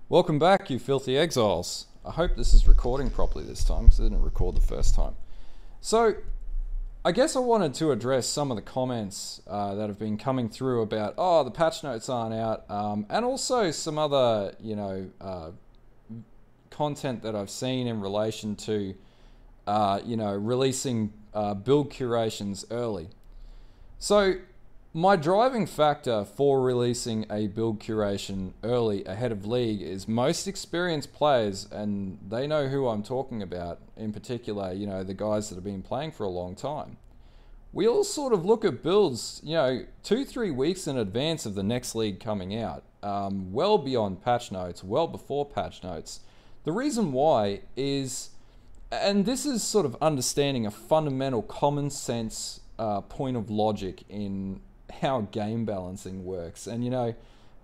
Welcome back, you filthy exiles. I hope this is recording properly this time because I didn't record the first time. So, I guess I wanted to address some of the comments that have been coming through about, the patch notes aren't out, and also some other, content that I've seen in relation to, releasing build curations early. So, my driving factor for releasing a build curation early ahead of League is most experienced players, and they know who I'm talking about, in particular, the guys that have been playing for a long time. We all sort of look at builds, 2-3 weeks in advance of the next League coming out, well beyond patch notes, well before patch notes. The reason why is, and this is sort of understanding a fundamental common sense point of logic in how game balancing works. And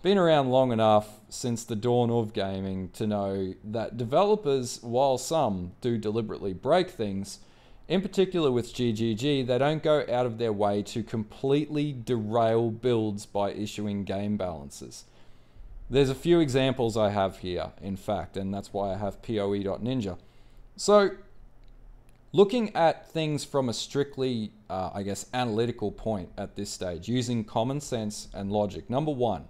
been around long enough since the dawn of gaming to know that developers, while some do deliberately break things, in particular with GGG, they don't go out of their way to completely derail builds by issuing game balances. There's a few examples I have here, in fact, and that's why I have PoE.ninja. So, looking at things from a strictly, analytical point at this stage, using common sense and logic. Number one,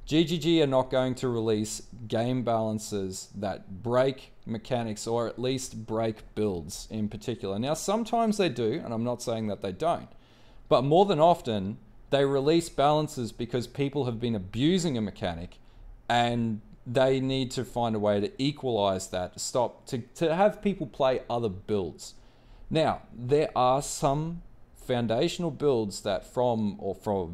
GGG are not going to release game balances that break mechanics or at least break builds in particular. Now, sometimes they do, and I'm not saying that they don't, but more than often, they release balances because people have been abusing a mechanic and they need to find a way to equalize that, to have people play other builds. Now, there are some foundational builds that from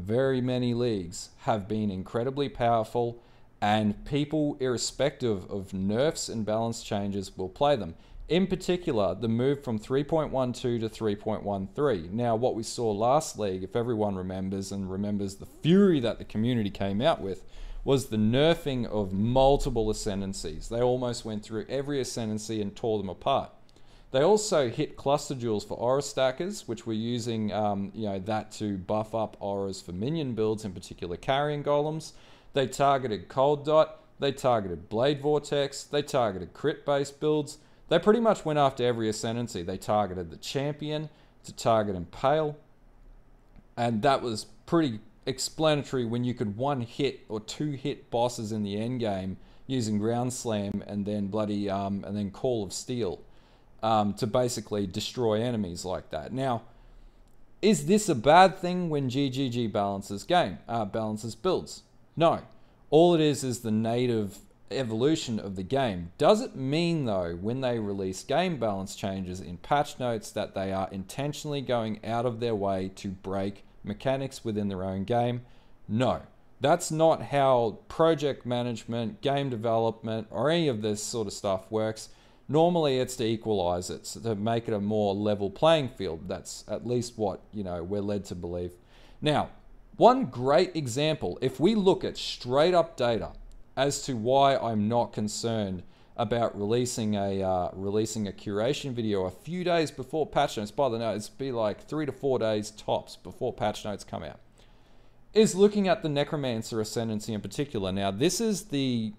very many leagues have been incredibly powerful, and people, irrespective of nerfs and balance changes, will play them. In particular, the move from 3.12 to 3.13. Now, what we saw last league, if everyone remembers, and remembers the fury that the community came out with, was the nerfing of multiple ascendancies. They almost went through every ascendancy and tore them apart. They also hit cluster jewels for aura stackers, which were using that to buff up auras for minion builds, in particular carrion golems. They targeted cold dot, they targeted blade vortex, they targeted crit based builds. They pretty much went after every ascendancy. They targeted the champion to target impale, and that was pretty explanatory when you could one hit or two hit bosses in the end game using ground slam and then and then call of steel to basically destroy enemies like that. Now, is this a bad thing when GGG balances builds? No. All it is the native evolution of the game. Does it mean though, when they release game balance changes in patch notes, that they are intentionally going out of their way to break mechanics within their own game? No. That's not how project management, game development, or any of this sort of stuff works. Normally it's to equalize it, so to make it a more level playing field. That's at least what we're led to believe. Now, one great example, if we look at straight up data as to why I'm not concerned about releasing a curation video a few days before patch notes. By the way, it's be like 3 to 4 days tops before patch notes come out, is looking at the Necromancer Ascendancy in particular. Now, this is the,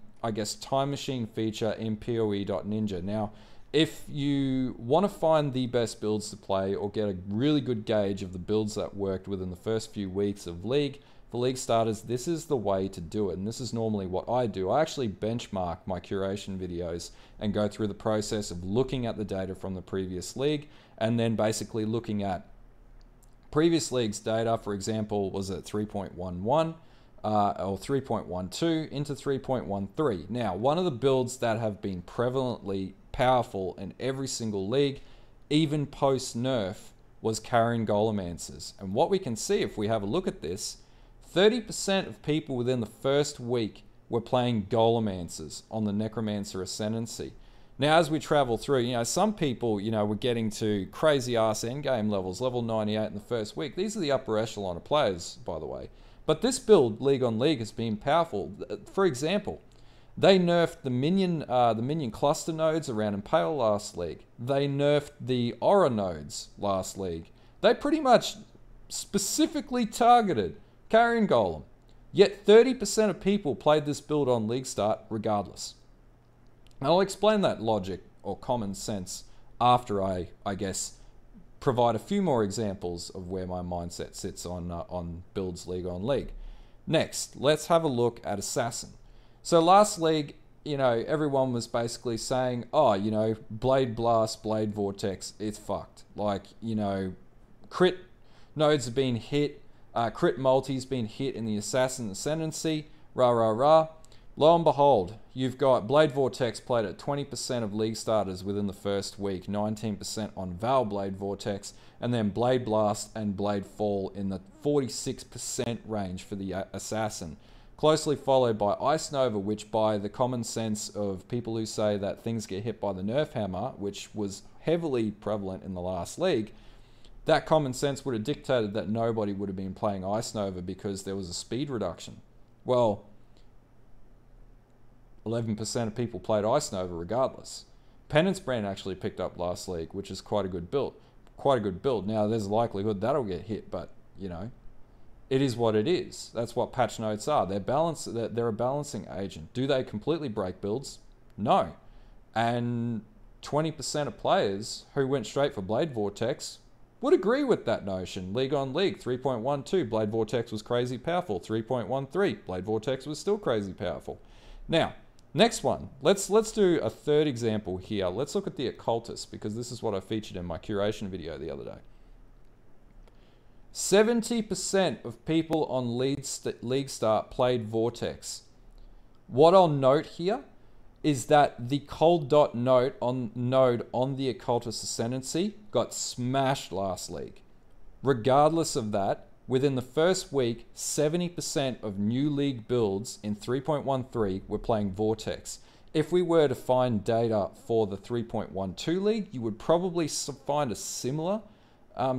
time machine feature in PoE.ninja. Now, if you want to find the best builds to play or get a really good gauge of the builds that worked within the first few weeks of League, for League starters, this is the way to do it, and this is normally what I do. I actually benchmark my curation videos and go through the process of looking at the data from the previous League, and then basically looking at previous League's data. For example, was it 3.11 or 3.12 into 3.13. Now, one of the builds that have been prevalently powerful in every single League, even post-nerf, was carrion golemancers. And what we can see if we have a look at this, 30% of people within the first week were playing golemancers on the Necromancer Ascendancy. Now, as we travel through, some people, were getting to crazy ass endgame levels, level 98 in the first week. These are the upper echelon of players, by the way. But this build, League on League, has been powerful. For example, they nerfed the minion cluster nodes around Impale last League. They nerfed the Aura nodes last League. They pretty much specifically targeted Carrion Golem. Yet 30% of people played this build on League Start regardless. And I'll explain that logic or common sense after I guess, provide a few more examples of where my mindset sits on builds League on League. Next, let's have a look at Assassin. So last League, you know, everyone was basically saying, oh, you know, Blade Blast, Blade Vortex, it's fucked. Like, you know, crit nodes have been hit, crit multi's been hit in the Assassin Ascendancy, rah, rah, rah. Lo and behold, you've got Blade Vortex played at 20% of League starters within the first week, 19% on Val Blade Vortex, and then Blade Blast and Blade Fall in the 46% range for the Assassin. Closely followed by Ice Nova, which by the common sense of people who say that things get hit by the Nerf Hammer, which was heavily prevalent in the last League, that common sense would have dictated that nobody would have been playing Ice Nova because there was a speed reduction. Well, 11% of people played Ice Nova regardless. Penance Brand actually picked up last League, which is quite a good build. Quite a good build. Now, there's a likelihood that'll get hit, but, you know, it is what it is. That's what patch notes are. They're a balancing agent. Do they completely break builds? No. And 20% of players who went straight for Blade Vortex would agree with that notion. League on League, 3.12, Blade Vortex was crazy powerful. 3.13, Blade Vortex was still crazy powerful. Now, next one, let's do a third example here. Let's look at the Occultists, because this is what I featured in my curation video the other day. 70% of people on League Start played Vortex. What I'll note here is that the cold dot node on the Occultist Ascendancy got smashed last League. Regardless of that, within the first week, 70% of new League builds in 3.13 were playing Vortex. If we were to find data for the 3.12 League, you would probably find a similar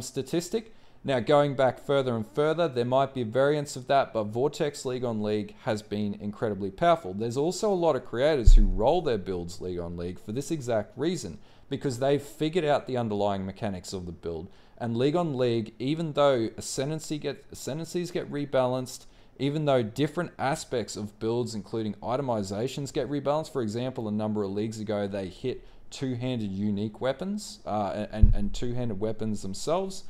statistic. Now, going back further and further, there might be variants of that, but Vortex League on League has been incredibly powerful. There's also a lot of creators who roll their builds League on League for this exact reason, because they've figured out the underlying mechanics of the build. And League on League, even though ascendancies get rebalanced, even though different aspects of builds, including itemizations, get rebalanced. For example, a number of leagues ago, they hit two-handed unique weapons and two-handed weapons themselves.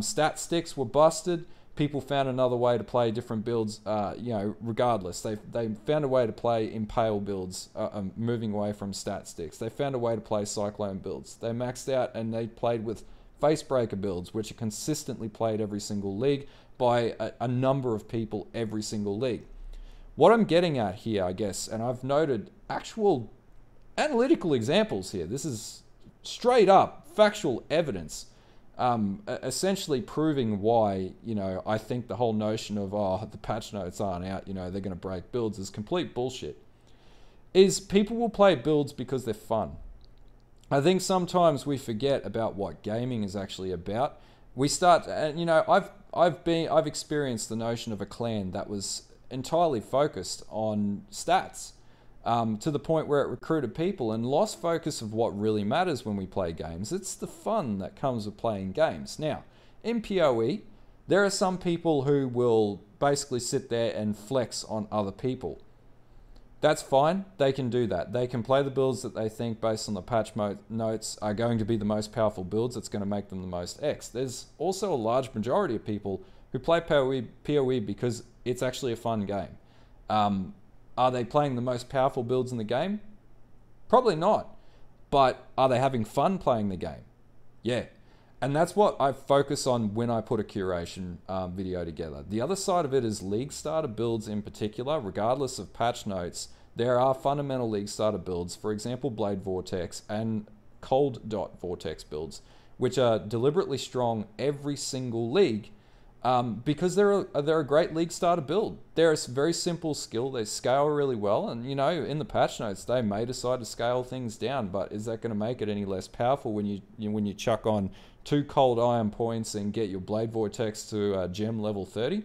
Stat sticks were busted. People found another way to play different builds, you know, regardless. They found a way to play Impale builds, moving away from stat sticks. They found a way to play Cyclone builds. They maxed out and they played with Facebreaker builds, which are consistently played every single league by a number of people every single league. What I'm getting at here, I guess, and I've noted actual analytical examples here. This is straight up factual evidence, essentially proving why, you know, I think the whole notion of, oh, the patch notes aren't out, you know, they're going to break builds is complete bullshit. Is people will play builds because they're fun. I think sometimes we forget about what gaming is actually about. We start, and you know, I've experienced the notion of a clan that was entirely focused on stats, to the point where it recruited people and lost focus of what really matters when we play games. It's the fun that comes with playing games. Now, in PoE, there are some people who will basically sit there and flex on other people. That's fine. They can do that. They can play the builds that they think, based on the patch notes, are going to be the most powerful builds. That's going to make them the most X. There's also a large majority of people who play PoE because it's actually a fun game. Are they playing the most powerful builds in the game? Probably not. But are they having fun playing the game? Yeah. And that's what I focus on when I put a curation video together. The other side of it is League Starter builds in particular, regardless of patch notes. There are fundamental League Starter builds, for example, Blade Vortex and Cold Dot Vortex builds, which are deliberately strong every single league because they're a great League Starter build. They're a very simple skill. They scale really well. And, you know, in the patch notes, they may decide to scale things down, but is that going to make it any less powerful when you chuck on 2 cold iron points and get your Blade Vortex to gem level 30?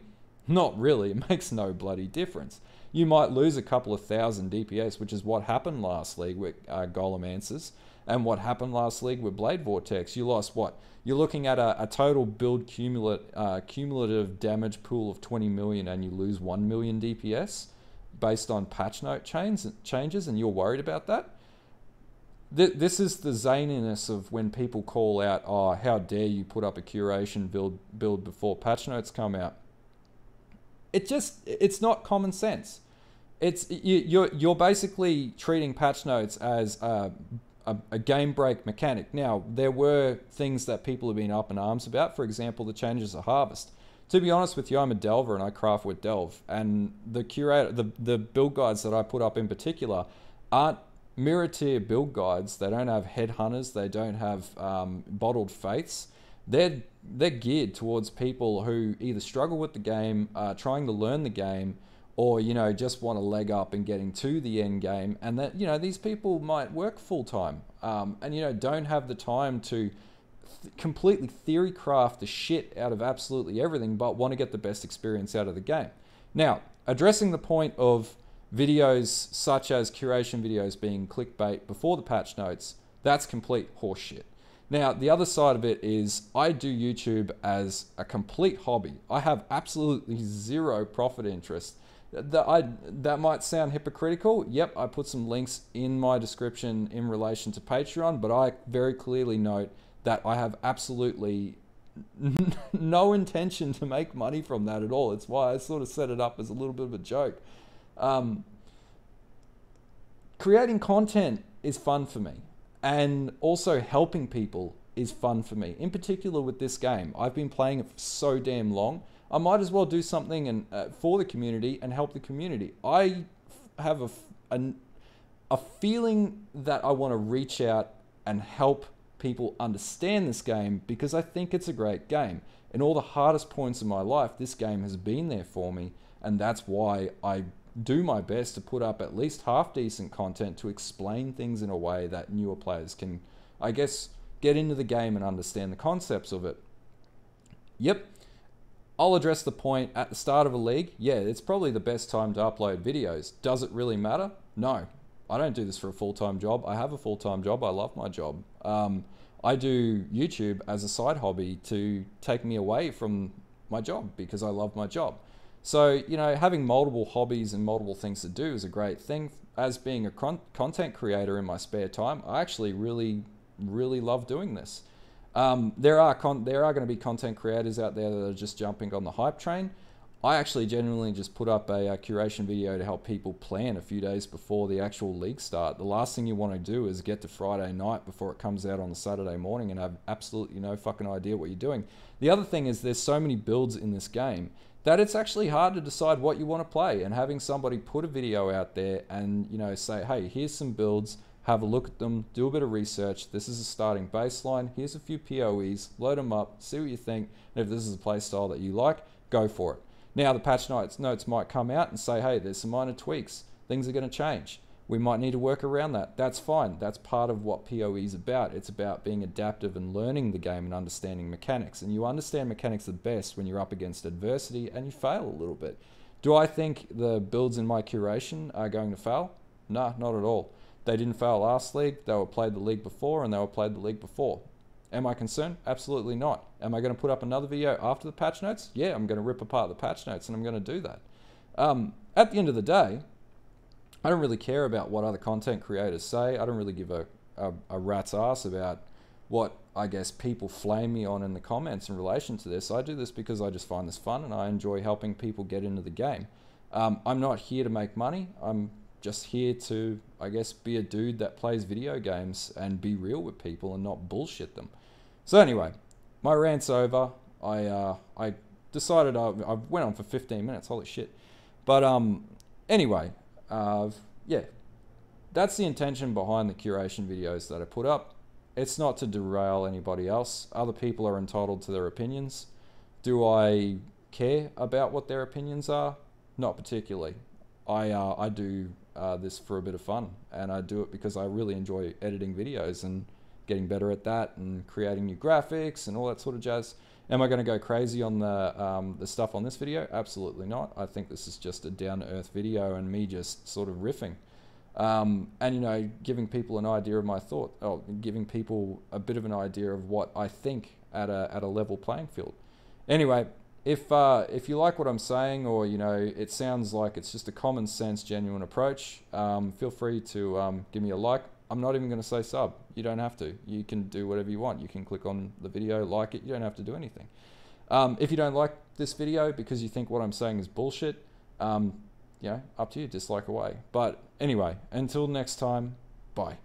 Not really. It makes no bloody difference. You might lose a couple of thousand DPS, which is what happened last league with Golemancers, and what happened last league with Blade Vortex. You lost what? You're looking at a total build cumulative damage pool of 20 million, and you lose 1 million DPS based on patch note changes, and you're worried about that? This is the zaniness of when people call out, oh, how dare you put up a curation build before patch notes come out. It's not common sense. You're basically treating patch notes as a game break mechanic. Now, there were things that people have been up in arms about. For example, the changes to Harvest. To be honest with you, I'm a Delver and I craft with Delve. And the build guides that I put up in particular aren't mirror tier build guides. They don't have headhunters. They don't have bottled faiths. They're geared towards people who either struggle with the game, trying to learn the game, or, you know, just want a leg up in getting to the end game. And that, you know, these people might work full time, and, you know, don't have the time to completely theory craft the shit out of absolutely everything, but want to get the best experience out of the game. Now, addressing the point of videos such as curation videos being clickbait before the patch notes, that's complete horseshit. Now, the other side of it is I do YouTube as a complete hobby. I have absolutely zero profit interest. That might sound hypocritical. Yep, I put some links in my description in relation to Patreon, but I very clearly note that I have absolutely no intention to make money from that at all. It's why I sort of set it up as a little bit of a joke. Creating content is fun for me, and also helping people is fun for me. In particular with this game, I've been playing it for so damn long. I might as well do something for the community and help the community. I have a feeling that I want to reach out and help people understand this game, because I think it's a great game. In all the hardest points of my life, this game has been there for me, and that's why I do my best to put up at least half decent content to explain things in a way that newer players can, I guess, get into the game and understand the concepts of it. Yep, I'll address the point at the start of a league. Yeah, it's probably the best time to upload videos. Does it really matter? No. I don't do this for a full-time job. I have a full-time job. I love my job. I do YouTube as a side hobby to take me away from my job because I love my job. So, you know, having multiple hobbies and multiple things to do is a great thing. As being a content creator in my spare time, I actually really love doing this. There are going to be content creators out there that are just jumping on the hype train. I actually genuinely just put up a curation video to help people plan a few days before the actual league start. The last thing you want to do is get to Friday night before it comes out on the Saturday morning and have absolutely no fucking idea what you're doing. The other thing is there's so many builds in this game that it's actually hard to decide what you want to play, and having somebody put a video out there and, you know, say, hey, here's some builds, have a look at them, do a bit of research, this is a starting baseline, here's a few PoEs, load them up, see what you think, and if this is a play style that you like, go for it. Now the patch notes might come out and say, hey, there's some minor tweaks, things are going to change. We might need to work around that. That's fine. That's part of what PoE is about. It's about being adaptive and learning the game and understanding mechanics. And you understand mechanics the best when you're up against adversity and you fail a little bit. Do I think the builds in my curation are going to fail? No, not at all. They didn't fail last league. They were played the league before and they were played the league before. Am I concerned? Absolutely not. Am I going to put up another video after the patch notes? Yeah, I'm going to rip apart the patch notes and I'm going to do that. At the end of the day, I don't really care about what other content creators say. I don't really give a rat's ass about what, I guess, people flame me on in the comments in relation to this. I do this because I just find this fun and I enjoy helping people get into the game. I'm not here to make money. I'm just here to, I guess, be a dude that plays video games and be real with people and not bullshit them. So anyway, my rant's over. I decided I went on for 15 minutes. Holy shit. But anyway, yeah, that's the intention behind the curation videos that I put up. It's not to derail anybody else. Other people are entitled to their opinions. Do I care about what their opinions are? Not particularly. I do this for a bit of fun, and I do it because I really enjoy editing videos and getting better at that and creating new graphics and all that sort of jazz. Am I going to go crazy on the stuff on this video? Absolutely not. I think this is just a down-to-earth video and me just sort of riffing. And, you know, giving people an idea of my thought, or giving people a bit of an idea of what I think at a level playing field. Anyway, if you like what I'm saying, or, you know, it sounds like it's just a common sense, genuine approach, feel free to give me a like. I'm not even going to say sub. You don't have to. You can do whatever you want. You can click on the video, like it. You don't have to do anything. If you don't like this video because you think what I'm saying is bullshit, you know, up to you, dislike away. But anyway, until next time, bye.